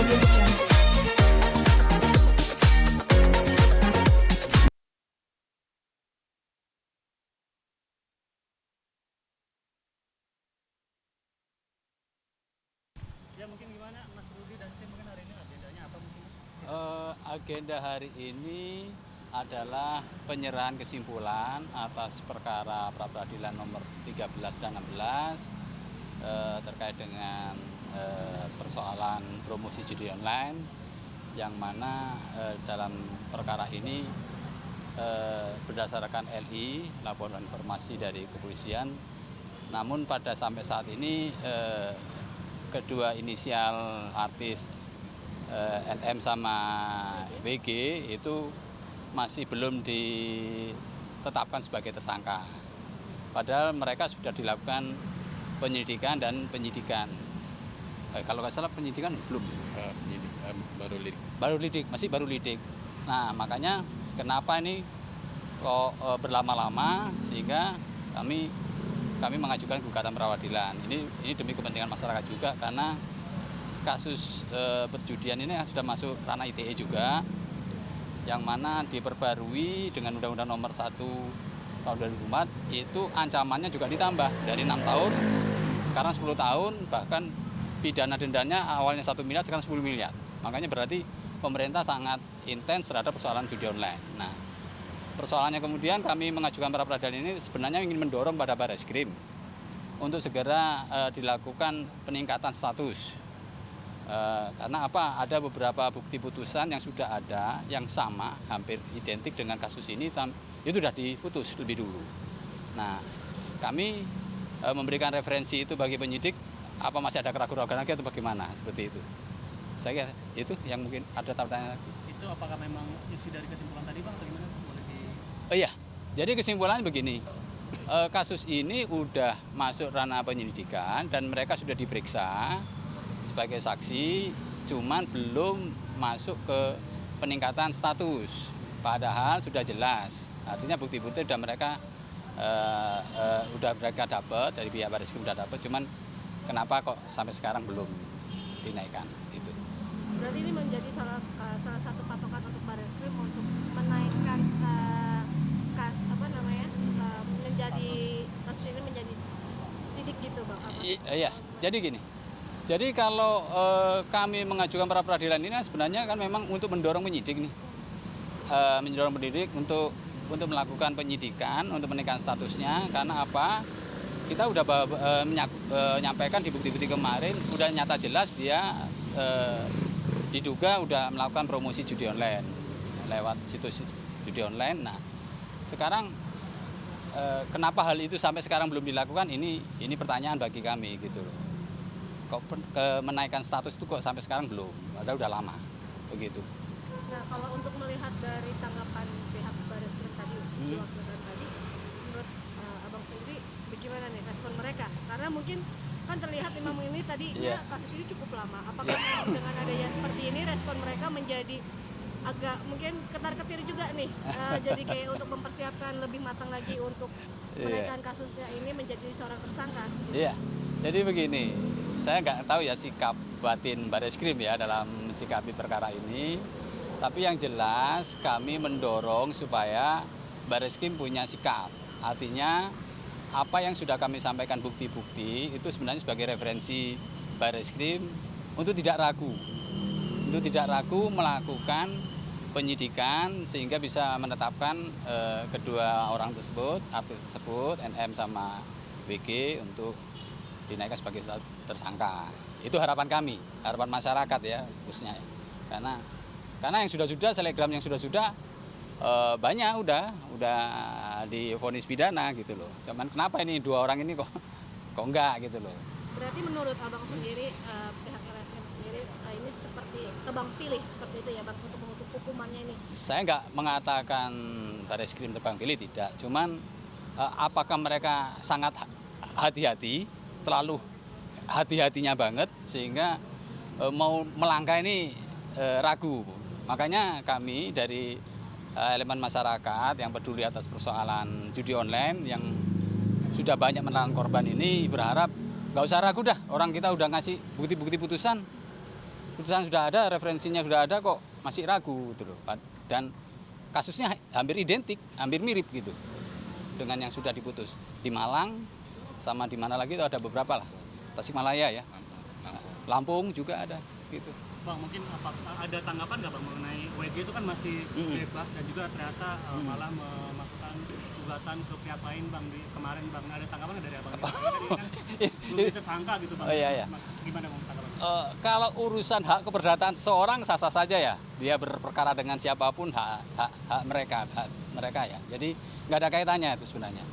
YouTube channel. Ya mungkin gimana Mas Rudi dan tim mungkin hari ini agendanya apa mungkin Mas? Agenda hari ini adalah penyerahan kesimpulan atas perkara pra-peradilan nomor 13 dan 16 terkait dengan persoalan promosi judi online, yang mana dalam perkara ini berdasarkan LI, laporan informasi dari kepolisian, namun pada sampai saat ini kedua inisial artis NM sama WG itu masih belum ditetapkan sebagai tersangka. Padahal mereka sudah dilakukan penyelidikan dan penyidikan. Kalau nggak salah penyidikan belum. Baru lidik, masih baru lidik. Nah, makanya kenapa ini kok berlama-lama, sehingga kami mengajukan gugatan pra-peradilan. Ini demi kepentingan masyarakat juga, karena kasus perjudian ini sudah masuk ranah ITE juga, yang mana diperbarui dengan Undang-Undang Nomor 1 Tahun 2004, itu ancamannya juga ditambah dari 6 tahun, sekarang 10 tahun, bahkan pidana dendanya awalnya 1 miliar, sekarang 10 miliar. Makanya berarti pemerintah sangat intens terhadap persoalan judi online. Nah, persoalannya kemudian kami mengajukan pra-peradilan ini sebenarnya ingin mendorong pada Barreskrim untuk segera dilakukan peningkatan status. Karena apa? Ada beberapa bukti putusan yang sudah ada, yang sama, hampir identik dengan kasus ini, itu sudah diputus lebih dulu. Nah, kami memberikan referensi itu bagi penyidik, apa masih ada keraguan-keraguan lagi atau bagaimana, seperti itu. Saya kira itu yang mungkin ada pertanyaan lagi. Itu apakah memang isi dari kesimpulan tadi Bang atau gimana? Boleh di... Iya, jadi kesimpulannya begini, kasus ini udah masuk ranah penyelidikan dan mereka sudah diperiksa sebagai saksi, cuman belum masuk ke peningkatan status. Padahal sudah jelas, artinya bukti-bukti sudah mereka dapat, dari pihak Barreskrim sudah dapat, cuman kenapa kok sampai sekarang belum dinaikkan itu. Berarti ini menjadi salah satu patokan untuk Barreskrim untuk menaikkan menjadi kasus ini menjadi sidik gitu Bang. Iya, jadi gini. Jadi kalau kami mengajukan pra-peradilan ini sebenarnya kan memang untuk mendorong penyidik nih, mendorong penyidik untuk melakukan penyidikan, untuk menaikkan statusnya. Karena apa? Kita udah menyampaikan di bukti-bukti kemarin, udah nyata jelas dia diduga udah melakukan promosi judi online lewat situs judi online. Nah, sekarang kenapa hal itu sampai sekarang belum dilakukan? Ini pertanyaan bagi kami gitu loh. Kok menaikkan status itu kok sampai sekarang belum? Padahal udah lama begitu. Nah, kalau untuk melihat dari tanggapan pihak Barreskrim tadi, diwakilkan tadi, menurut Abang sendiri bagaimana nih respon mereka? Karena mungkin kan terlihat Imam ini tadi kasus ini cukup lama. Apakah dengan adanya seperti ini respon mereka menjadi agak mungkin ketar-ketir juga nih, jadi kayak untuk mempersiapkan lebih matang lagi untuk menaikkan kasusnya ini menjadi seorang tersangka? Iya, jadi begini, saya nggak tahu ya sikap batin Barreskrim ya dalam mensikapi perkara ini. Tapi yang jelas kami mendorong supaya Barreskrim punya sikap. Artinya apa yang sudah kami sampaikan bukti-bukti itu sebenarnya sebagai referensi Barreskrim untuk tidak ragu. Untuk tidak ragu melakukan penyidikan sehingga bisa menetapkan kedua orang tersebut, artis tersebut, NM sama WG, untuk dinaikkan sebagai tersangka. Itu harapan kami, harapan masyarakat ya khususnya. Karena yang sudah-sudah, selegram yang sudah-sudah banyak udah divonis pidana gitu loh. Cuman kenapa ini dua orang ini kok enggak gitu loh. Berarti menurut Abang sendiri, pihak LSM sendiri ini seperti tebang pilih seperti itu ya Bang untuk menutup hukumannya ini? Saya nggak mengatakan Barreskrim tebang pilih, tidak. Cuman apakah mereka sangat hati-hati, terlalu hati-hatinya banget sehingga mau melangkah ini ragu. Makanya kami dari elemen masyarakat yang peduli atas persoalan judi online yang sudah banyak menelan korban ini berharap nggak usah ragu dah, orang kita udah ngasih bukti-bukti putusan, Putusan sudah ada, referensinya sudah ada kok, masih ragu gitu loh. Dan kasusnya hampir identik, hampir mirip gitu dengan yang sudah diputus di Malang sama di mana lagi itu ada beberapa lah. Tasikmalaya ya. Lampung juga ada gitu. Bang, mungkin ada tanggapan nggak Bang mengenai WG itu kan masih bebas dan juga ternyata malah memasukkan gugatan ke pihak lain Bang di kemarin Bang. Ada tanggapan nggak dari Abang? Ini kan belum tersangka gitu Bang. Oh iya. Gimana Bang tanggapan? Kalau urusan hak keperdataan seseorang sah-sah saja ya. Dia berperkara dengan siapapun hak mereka ya. Jadi nggak ada kaitannya itu sebenarnya.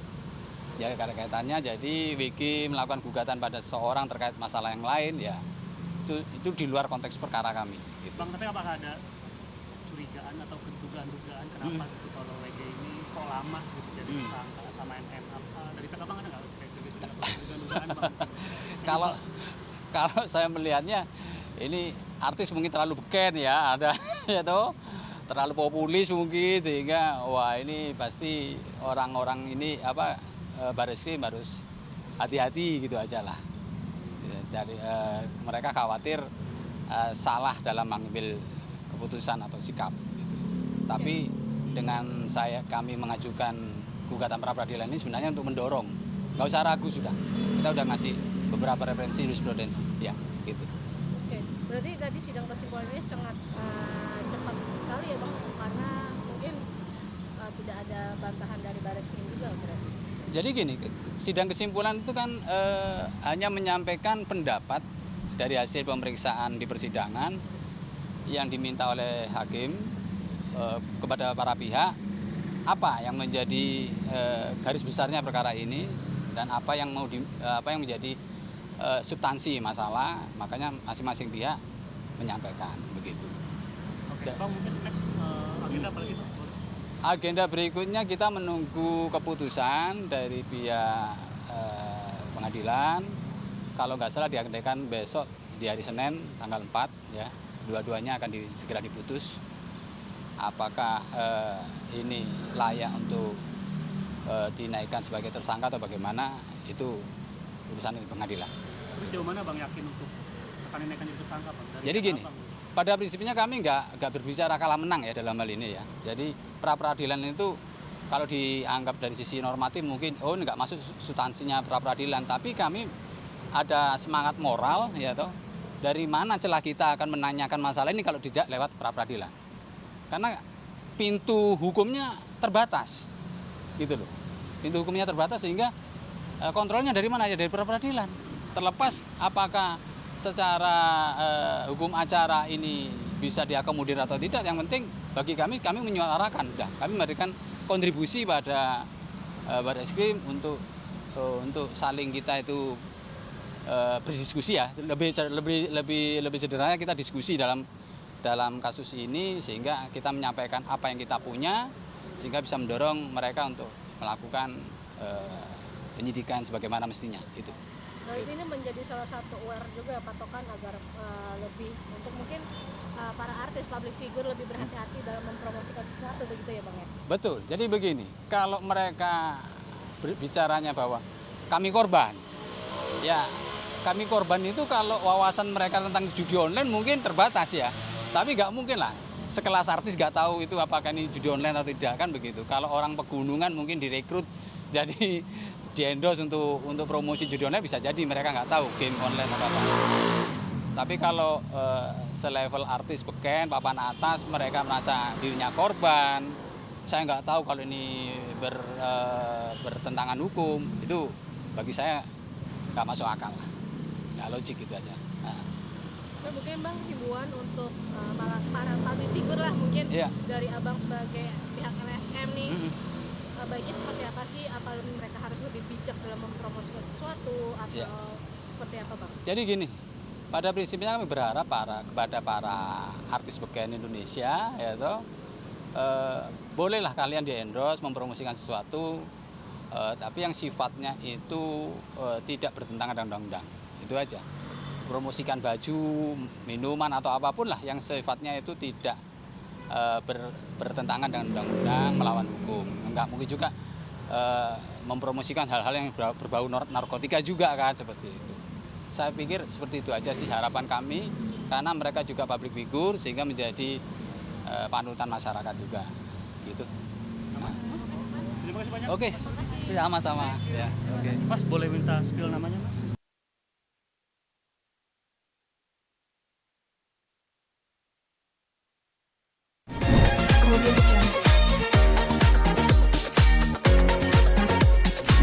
Ya nggak ada kaitannya. Jadi WG melakukan gugatan pada seseorang terkait masalah yang lain ya. Itu di luar konteks perkara kami. Gitu. Bang, tapi apakah ada curigaan atau dugaan-dugaan kenapa gitu kalau WG ini kok lama gitu jadi tersangka sama MM? Dari tengah Bang ada nggak kayak curigaan atau dugaan-dugaan Bang? Kalau saya melihatnya ini artis mungkin terlalu beken ya, ada ya toh, terlalu populis mungkin sehingga wah ini pasti orang-orang ini Barreskrim harus hati-hati gitu aja lah. Dari mereka khawatir salah dalam mengambil keputusan atau sikap. Gitu. Tapi dengan kami mengajukan gugatan pra peradilan ini sebenarnya untuk mendorong, nggak usah ragu sudah. Kita udah ngasih beberapa referensi jurisprudensi, ya gitu. Oke, berarti tadi sidang kesimpulan ini sangat cepat sekali ya Bang, karena mungkin tidak ada bantahan dari Barreskrim juga berarti. Jadi gini, sidang kesimpulan itu kan hanya menyampaikan pendapat dari hasil pemeriksaan di persidangan yang diminta oleh hakim kepada para pihak, apa yang menjadi garis besarnya perkara ini dan apa yang menjadi substansi masalah, makanya masing-masing pihak menyampaikan begitu. Oke, Bang, mungkin next agenda apa lagi Bang? Agenda berikutnya kita menunggu keputusan dari pihak pengadilan. Kalau nggak salah diagendakan besok di hari Senin tanggal 4 ya. Dua-duanya akan segera diputus. Apakah ini layak untuk dinaikkan sebagai tersangka atau bagaimana, itu urusan pengadilan. Terus sejauh mana Bang yakin untuk akan dinaikkan jadi tersangka Bang? Jadi gini, pada prinsipnya kami nggak berbicara kalah menang ya dalam hal ini ya. Jadi pra peradilan itu kalau dianggap dari sisi normatif mungkin nggak masuk substansinya pra peradilan, tapi kami ada semangat moral ya toh. Dari mana celah kita akan menanyakan masalah ini kalau tidak lewat pra peradilan? Karena pintu hukumnya terbatas, gitu loh. Pintu hukumnya terbatas sehingga kontrolnya dari mana ya, dari pra peradilan. Terlepas apakah secara hukum acara ini bisa diakomodir atau tidak, yang penting bagi kami menyuarakan, kami memberikan kontribusi pada Barreskrim untuk saling kita itu berdiskusi ya, lebih sederhana kita diskusi dalam kasus ini sehingga kita menyampaikan apa yang kita punya sehingga bisa mendorong mereka untuk melakukan penyidikan sebagaimana mestinya itu. Nah, ini menjadi salah satu aware juga patokan agar lebih untuk mungkin para artis public figure lebih berhati-hati dalam mempromosikan sesuatu begitu ya Bang ya. Betul. Jadi begini, kalau mereka bicaranya bahwa kami korban, ya kami korban itu kalau wawasan mereka tentang judi online mungkin terbatas ya. Tapi nggak mungkin lah sekelas artis nggak tahu itu apakah ini judi online atau tidak, kan begitu. Kalau orang pegunungan mungkin direkrut jadi di-endorse untuk promosi judi online, bisa jadi mereka nggak tahu game online atau apa. Tapi kalau selevel artis beken, papan atas, mereka merasa dirinya korban, saya nggak tahu kalau ini bertentangan hukum, itu bagi saya nggak masuk akal lah. Nggak logik gitu aja. Nah, mungkin Bang himbauan untuk para public figure lah mungkin dari Abang sebagai pihak LSM nih, baiknya seperti apa sih? Apa mereka harus lebih bijak dalam mempromosikan sesuatu atau seperti apa Bang? Jadi gini, pada prinsipnya kami berharap kepada para artis beken Indonesia ya toh, bolehlah kalian di-endorse mempromosikan sesuatu, tapi yang sifatnya itu tidak bertentangan dengan undang-undang. Itu aja. Promosikan baju, minuman atau apapun lah yang sifatnya itu tidak bertentangan dengan undang-undang, melawan hukum. Enggak mungkin juga mempromosikan hal-hal yang berbau narkotika juga kan, seperti itu. Saya pikir seperti itu aja sih harapan kami karena mereka juga public figure sehingga menjadi panutan masyarakat juga gitu. Nah, Terima kasih banyak. oke, sama-sama ya. Oke. Mas boleh minta spill namanya Mas?